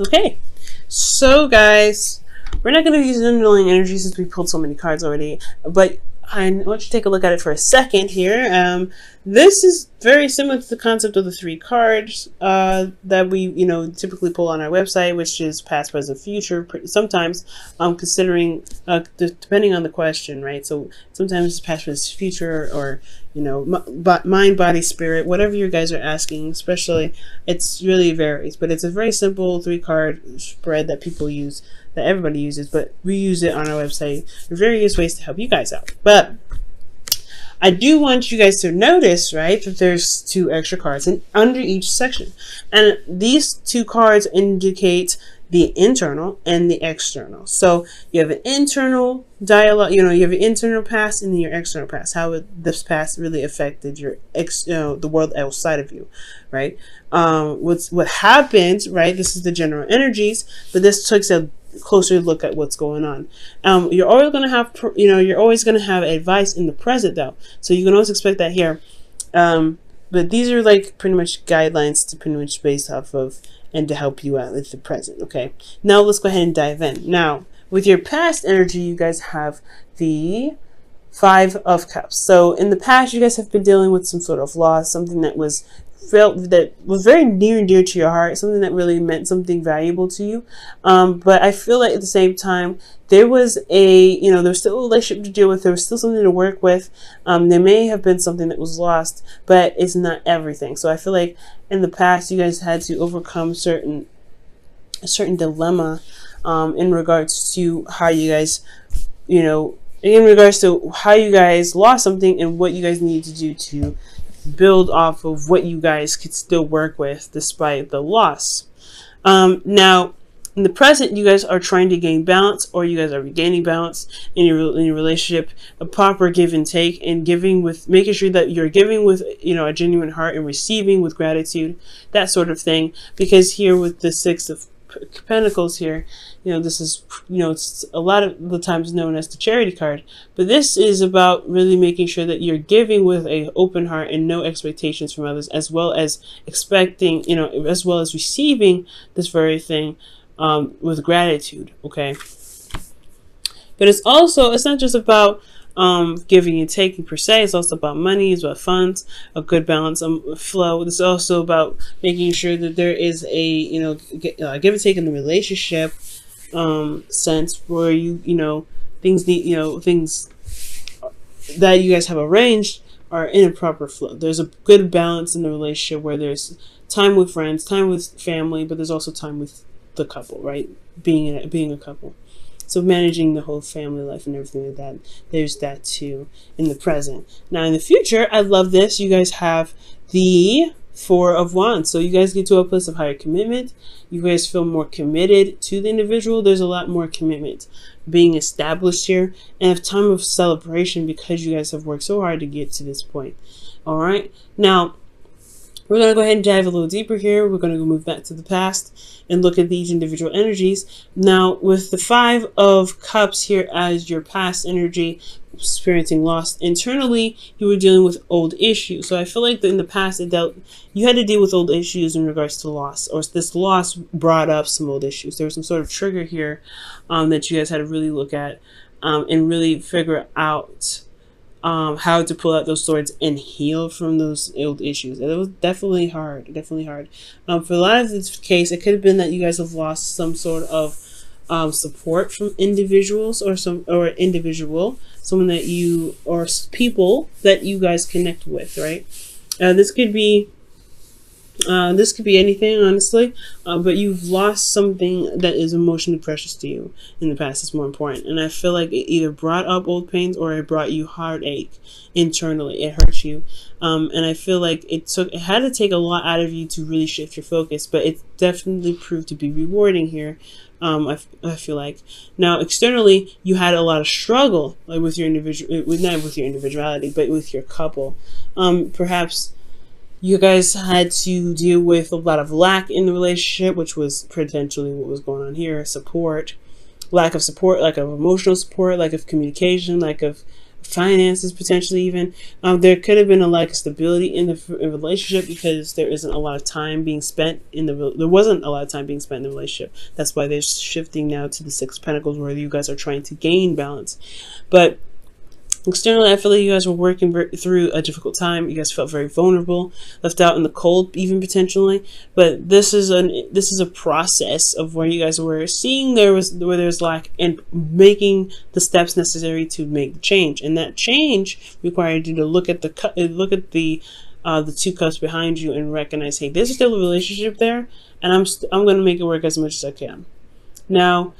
Okay, so guys, we're not going to use underlying energy since we pulled so many cards already, but I want you to take a look at it for a second here. This is very similar to the concept of the three cards that we, typically pull on our website, which is past, present, future. Sometimes, considering depending on the question, right? So sometimes it's past, present, future, or mind, body, spirit, whatever you guys are asking. Especially, it's really varies, but it's a very simple three-card spread that people use, that everybody uses, but we use it on our website in various ways to help you guys out. But I do want you guys to notice, right, that there's two extra cards under each section. And these two cards indicate the internal and the external. So you have an internal dialogue, you have an internal past and your external past. How this past really affected your the world outside of you, right? What happened, right? This is the general energies, but this takes a closer look at what's going on. You're always going to have, you're always going to have advice in the present though. So you can always expect that here. But these are like pretty much guidelines to pretty much base off of and to help you out with the present. Okay. Now let's go ahead and dive in. Now with your past energy, you guys have the Five of Cups. So in the past, you guys have been dealing with some sort of loss, something that was very near and dear to your heart, something that really meant something valuable to you. But I feel like at the same time, there was there's still a relationship to deal with. There was still something to work with. There may have been something that was lost, but it's not everything. So I feel like in the past, you guys had to overcome a certain dilemma in regards to how you guys, in regards to how you guys lost something and what you guys need to do to build off of what you guys could still work with despite the loss. Now, in the present, you guys are trying to gain balance, or you guys are regaining balance in your relationship, a proper give and take, and making sure that you're giving with a genuine heart and receiving with gratitude, that sort of thing. Because here with the Six of Pentacles here, this is, it's a lot of the times known as the charity card, but this is about really making sure that you're giving with a open heart and no expectations from others, as well as expecting, as well as receiving this very thing with gratitude. Okay. But it's not just about giving and taking per se. It's also about money, it's about funds, a good balance flow. It's also about making sure that there is a give and take in the relationship sense, where things that you guys have arranged are in a proper flow. There's a good balance in the relationship where there's time with friends, time with family, but there's also time with the couple, right? Being a couple. So managing the whole family life and everything like that, there's that too in the present. Now in the future, I love this. You guys have the Four of Wands. So you guys get to a place of higher commitment. You guys feel more committed to the individual. There's a lot more commitment being established here, and a time of celebration because you guys have worked so hard to get to this point. All right. Now, we're going to go ahead and dive a little deeper here. We're going to move back to the past and look at these individual energies. Now, with the Five of Cups here as your past energy, experiencing loss internally, you were dealing with old issues. So I feel like in the past, you had to deal with old issues in regards to loss, or this loss brought up some old issues. There was some sort of trigger here that you guys had to really look at and really figure out how to pull out those swords and heal from those old issues. And it was definitely hard, For a lot of this case, it could have been that you guys have lost some sort of support from individuals someone that you, or people that you guys connect with, right? This could be anything, honestly, but you've lost something that is emotionally precious to you in the past. It's more important, and I feel like it either brought up old pains or it brought you heartache internally. It hurt you, and I feel like it had to take a lot out of you to really shift your focus, but it definitely proved to be rewarding here. I feel like now externally you had a lot of struggle, like with your not with your individuality, but with your couple. Perhaps you guys had to deal with a lot of lack in the relationship, which was potentially what was going on here. Lack of support, lack of emotional support, lack of communication, lack of finances, potentially even. There could have been a lack of stability in the relationship because there isn't a lot of time being spent in there wasn't a lot of time being spent in the relationship. That's why they're shifting now to the Six of Pentacles, where you guys are trying to gain balance. But externally, I feel like you guys were working through a difficult time. You guys felt very vulnerable, left out in the cold, even potentially. But this is a process of where you guys were seeing where there's lack and making the steps necessary to make the change. And that change required you to look at the two cups behind you and recognize, hey, there's still a relationship there, and I'm going to make it work as much as I can. Now,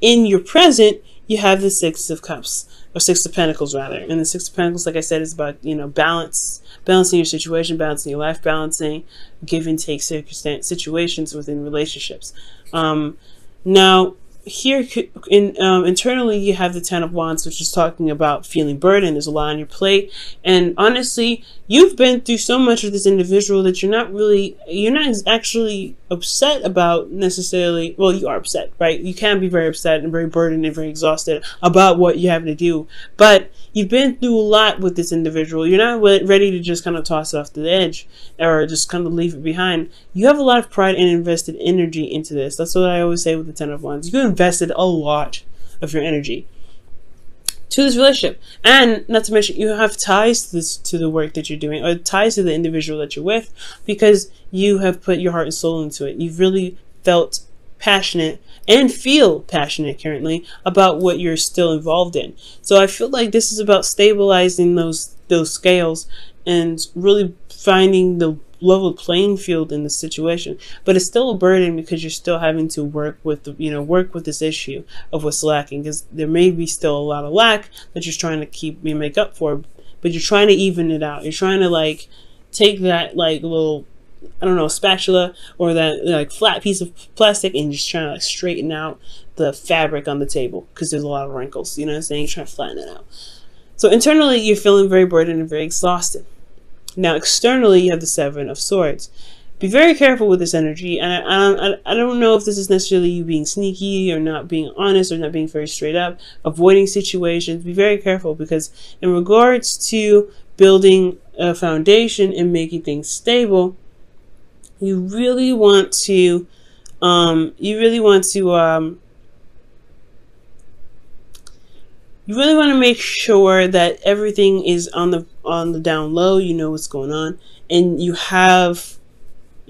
in your present, you have the Six of Cups. Or Six of Pentacles, rather. And the Six of Pentacles, like I said, is about, balancing your situation, balancing your life, balancing give and take situations within relationships. Now, here internally, you have the Ten of Wands, which is talking about feeling burdened. There's a lot on your plate, and honestly, you've been through so much with this individual that you're not actually upset about necessarily. Well, you are upset, right? You can be very upset and very burdened and very exhausted about what you have to do, but you've been through a lot with this individual. You're not ready to just kind of toss it off to the edge or just kind of leave it behind. You have a lot of pride and invested energy into this. That's what I always say with the Ten of Wands. You invested a lot of your energy to this relationship, and not to mention you have ties to the work that you're doing, or ties to the individual that you're with, because you have put your heart and soul into it. You've really felt passionate and feel passionate currently about what you're still involved in. So I feel like this is about stabilizing those scales and really finding the level playing field in the situation. But it's still a burden because you're still having to work with this issue of what's lacking, because there may be still a lot of lack that you're trying to make up for, but you're trying to even it out. You're trying to take that little, I don't know, spatula or that flat piece of plastic and just trying to straighten out the fabric on the table, because there's a lot of wrinkles, you know what I'm saying? You're trying to flatten it out. So internally, you're feeling very burdened and very exhausted. Now, externally, you have the Seven of Swords. Be very careful with this energy, and I don't know if this is necessarily you being sneaky or not being honest or not being very straight up, avoiding situations. Be very careful, because in regards to building a foundation and making things stable, you really want to make sure that everything is on the down low. You know what's going on, and you have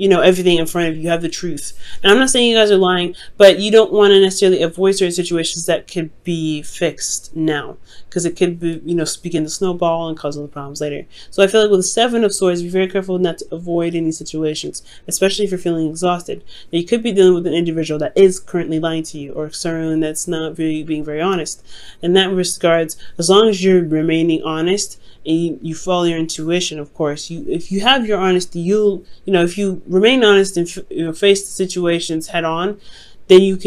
everything in front of you. You have the truth. And I'm not saying you guys are lying, but you don't want to necessarily avoid certain situations that could be fixed now, because it could be, begin to snowball and cause other problems later. So I feel like with the Seven of Swords, be very careful not to avoid any situations, especially if you're feeling exhausted. Now, you could be dealing with an individual that is currently lying to you, or someone that's not really being very honest. In that regards, as long as you're remaining honest, and you follow your intuition, of course. If you have your honesty, if you remain honest and face the situations head on, then you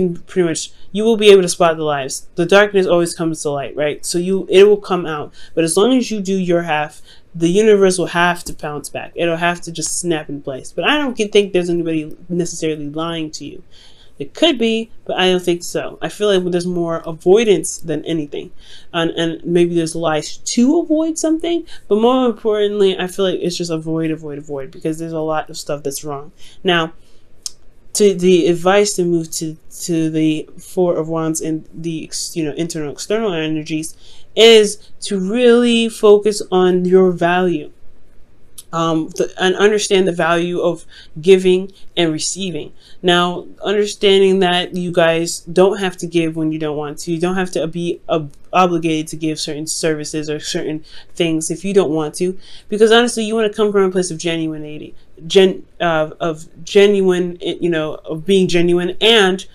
will be able to spot the lies. The darkness always comes to light, right? So it will come out. But as long as you do your half, the universe will have to bounce back. It'll have to just snap in place. But I don't think there's anybody necessarily lying to you. It could be, but I don't think so. I feel like there's more avoidance than anything. And maybe there's lies to avoid something, but more importantly, I feel like it's just avoid, because there's a lot of stuff that's wrong. Now, to the advice to move to the Four of Wands and the internal, external energies is to really focus on your value. And understand the value of giving and receiving. Now, understanding that you guys don't have to give when you don't want to. You don't have to be obligated to give certain services or certain things if you don't want to. Because honestly, you want to come from a place of genuinity, of being genuine, and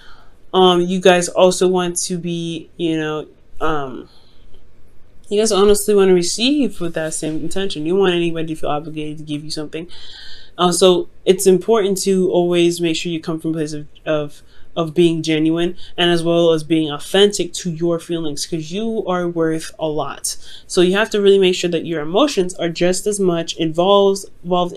you guys also want to be, you guys honestly want to receive with that same intention. You don't want anybody to feel obligated to give you something. So it's important to always make sure you come from a place of being genuine, and as well as being authentic to your feelings, because you are worth a lot. So you have to really make sure that your emotions are just as much involved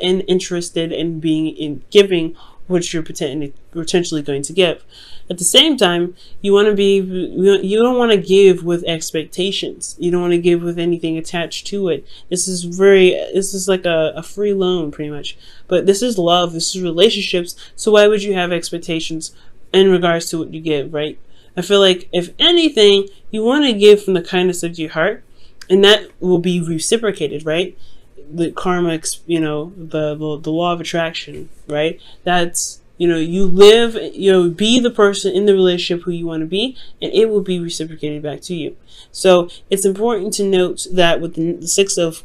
and interested in being in giving what you're potentially going to give. At the same time, you don't want to give with expectations. You don't want to give with anything attached to it. This is like a free loan pretty much. But this is love, this is relationships. So why would you have expectations in regards to what you give, right? I feel like if anything, you want to give from the kindness of your heart, and that will be reciprocated, right? The karma, the law of attraction, right? That's, you live, be the person in the relationship who you want to be, and it will be reciprocated back to you. So it's important to note that with the Six of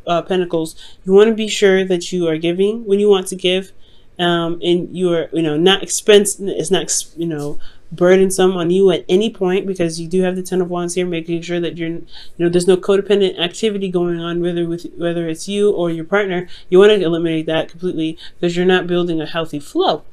Pentacles, you want to be sure that you are giving when you want to give, and you are, not it's not, burdensome on you at any point, because you do have the Ten of Wands here, making sure that you're, there's no codependent activity going on, whether it's you or your partner. You want to eliminate that completely, because you're not building a healthy flow.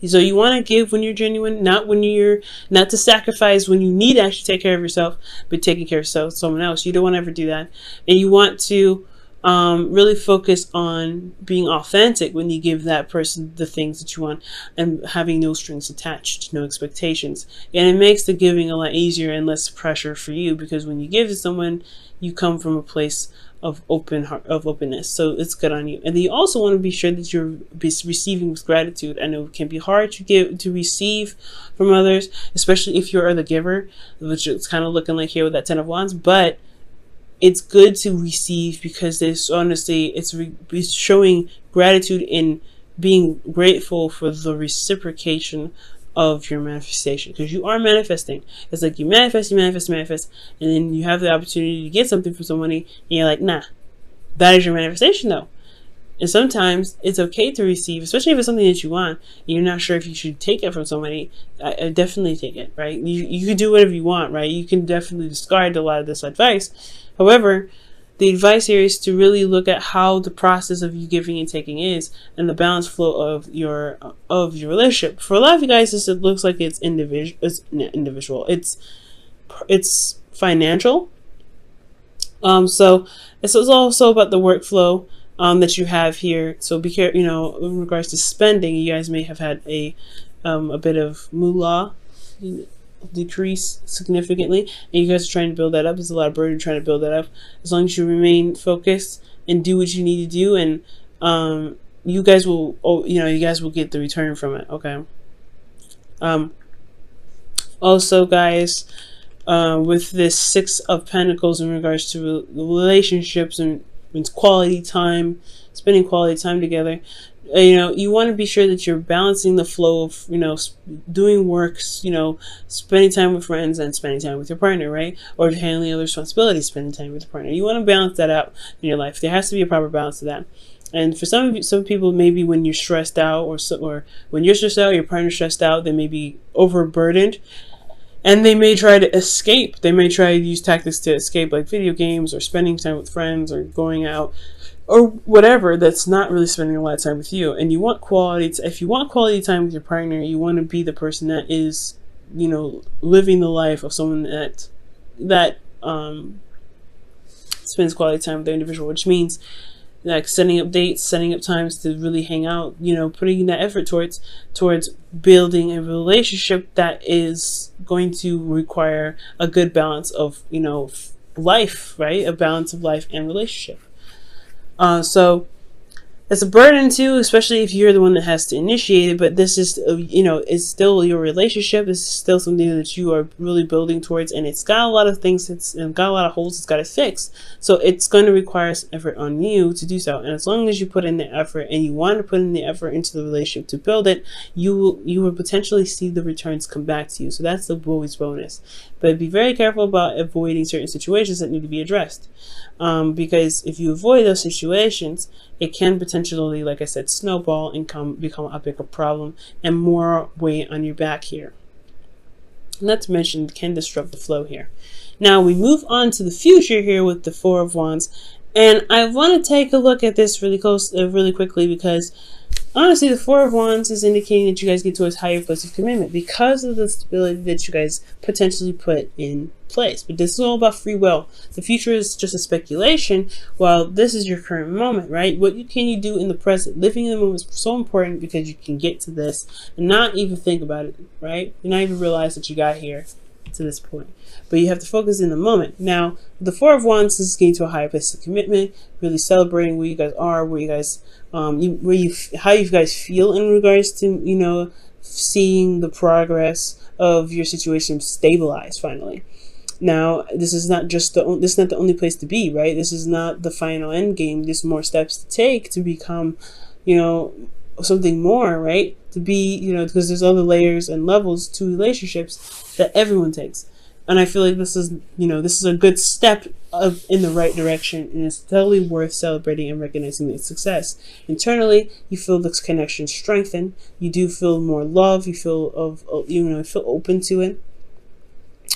So you want to give when you're genuine, not to sacrifice when you need to actually take care of yourself, but taking care of someone else. You don't want to ever do that. And you want to really focus on being authentic when you give that person the things that you want, and having no strings attached, no expectations. And it makes the giving a lot easier and less pressure for you, because when you give to someone, you come from a place of openness. So it's good on you. And then you also want to be sure that you're receiving with gratitude. I know it can be hard to receive from others, especially if you're the giver, which it's kind of looking like here with that Ten of Wands, but it's good to receive, because there's honestly, it's showing gratitude in being grateful for the reciprocation of your manifestation, because you are manifesting. It's like you manifest, and then you have the opportunity to get something from somebody, and you're like, nah, that is your manifestation though. And sometimes it's okay to receive, especially if it's something that you want and you're not sure if you should take it from somebody. I definitely take it, right? You can do whatever you want, right? You can definitely discard a lot of this advice. However, the advice here is to really look at how the process of you giving and taking is, and the balanced flow of your relationship. For a lot of you guys, it looks like it's individual. It's not individual. It's financial. So this is also about the workflow that you have here. So be careful, in regards to spending, you guys may have had a bit of moolah decrease significantly, and you guys are trying to build that up. There's a lot of burden trying to build that up. As long as you remain focused and do what you need to do, and you guys will get the return from it. Okay. Also, guys, with this Six of Pentacles in regards to relationships and quality time, spending quality time together, you want to be sure that you're balancing the flow of, doing works, spending time with friends and spending time with your partner, right? Or handling other responsibilities, spending time with your partner. You want to balance that out in your life. There has to be a proper balance to that. And for some people, maybe when you're stressed out, or when you're stressed out, your partner's stressed out, they may be overburdened, and they may try to escape. They may try to use tactics to escape, like video games or spending time with friends or going out, or whatever, that's not really spending a lot of time with you. And you want if you want quality time with your partner, you want to be the person that is, living the life of someone that spends quality time with their individual, which means like setting up dates, setting up times to really hang out, putting that effort towards building a relationship that is going to require a good balance of, life, right? A balance of life and relationship. So it's a burden too, especially if you're the one that has to initiate it. But this is, it's still your relationship. This is still something that you are really building towards, and it's got a lot of things. It's got a lot of holes. It's got to fix. So it's going to require some effort on you to do so. And as long as you put in the effort, and you want to put in the effort into the relationship to build it, you will potentially see the returns come back to you. So that's the always bonus. But be very careful about avoiding certain situations that need to be addressed. Because if you avoid those situations, it can potentially, like I said, snowball and become a bigger problem and more weight on your back here. Not to mention, it can disrupt the flow here. Now we move on to the future here with the Four of Wands, and I want to take a look at this really quickly, because honestly, the Four of Wands is indicating that you guys get to a higher place of commitment because of the stability that you guys potentially put in place. But this is all about free will. The future is just a speculation, while this is your current moment, right? What can you do in the present? Living in the moment is so important because you can get to this and not even think about it, right? You not even realize that you got here to this point. But you have to focus in the moment. Now, the Four of Wands is getting to a higher place of commitment, really celebrating where you guys are, where you guys, how you guys feel in regards to, seeing the progress of your situation stabilize finally. Now, this is not the only place to be, right? This is not the final end game. There's more steps to take to become, something more, right? To be, because there's other layers and levels to relationships that everyone takes. And I feel like this is a good step in the right direction, and it's totally worth celebrating and recognizing the success. Internally, you feel this connection strengthen. You do feel more love. You feel feel open to it.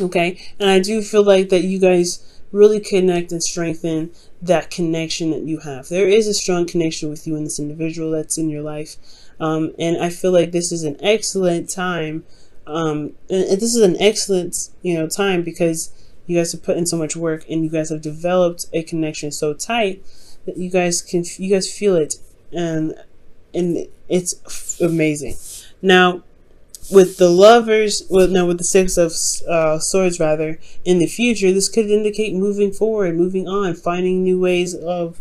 Okay, and I do feel like that you guys really connect and strengthen that connection that you have. There is a strong connection with you and this individual that's in your life, and I feel like this is an excellent time. And this is an excellent, time because you guys have put in so much work and you guys have developed a connection so tight that you guys feel it, and it's amazing. Now, with the lovers, with the Six of Swords rather, in the future, this could indicate moving forward, moving on, finding new ways of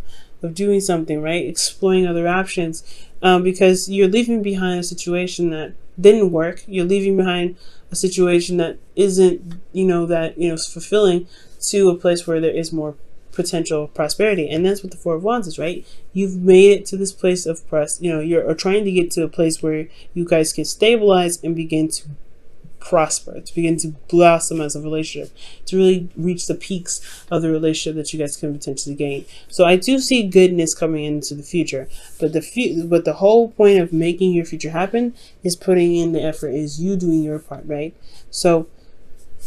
doing something, right? Exploring other options, because you're leaving behind a situation that didn't work. You're leaving behind a situation that isn't, fulfilling, to a place where there is more potential prosperity. And that's what the Four of Wands is, right? You've made it to this place of you're trying to get to a place where you guys can stabilize and begin to prosper, to begin to blossom as a relationship, to really reach the peaks of the relationship that you guys can potentially gain. So I do see goodness coming into the future, but the whole point of making your future happen is putting in the effort, is you doing your part, right? So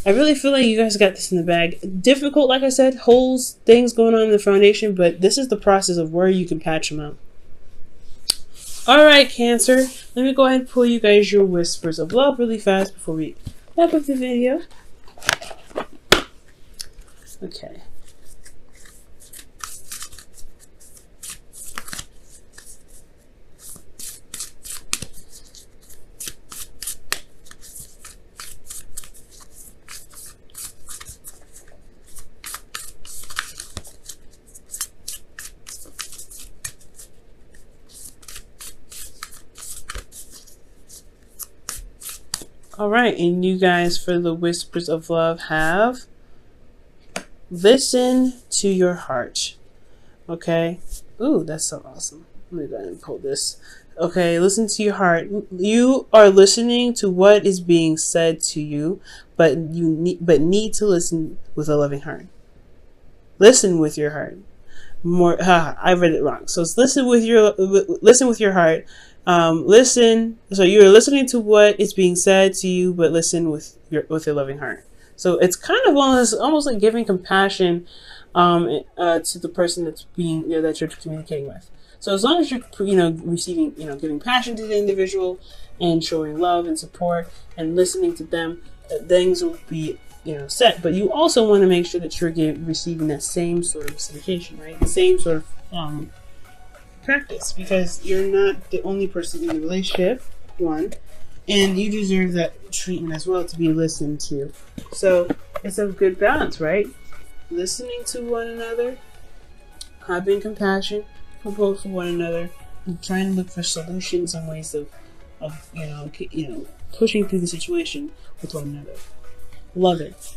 I really feel like you guys got this in the bag. Difficult, like I said, holes, things going on in the foundation, but this is the process of where you can patch them out. Alright, Cancer, let me go ahead and pull you guys your whispers of love really fast before we wrap up the video. Okay. All right, and you guys, for the whispers of love, have listen to your heart. Okay. Ooh, that's so awesome. Let me go ahead and pull this. Okay, listen to your heart. You are listening to what is being said to you, but need to listen with a loving heart. Listen with your heart. I read it wrong. So it's listen with your heart. Listen. So you're listening to what is being said to you, but listen with your loving heart. So it's kind of almost like giving compassion to the person that's that you're communicating with. So as long as you're receiving giving passion to the individual and showing love and support and listening to them, things will be set. But you also want to make sure that you're receiving that same sort of reciprocation, right? The same sort of practice, because you're not the only person in the relationship, one, and you deserve that treatment as well, to be listened to. So it's a good balance, right? Listening to one another, having compassion for one another, and trying to look for solutions and ways of pushing through the situation with one another. Love it.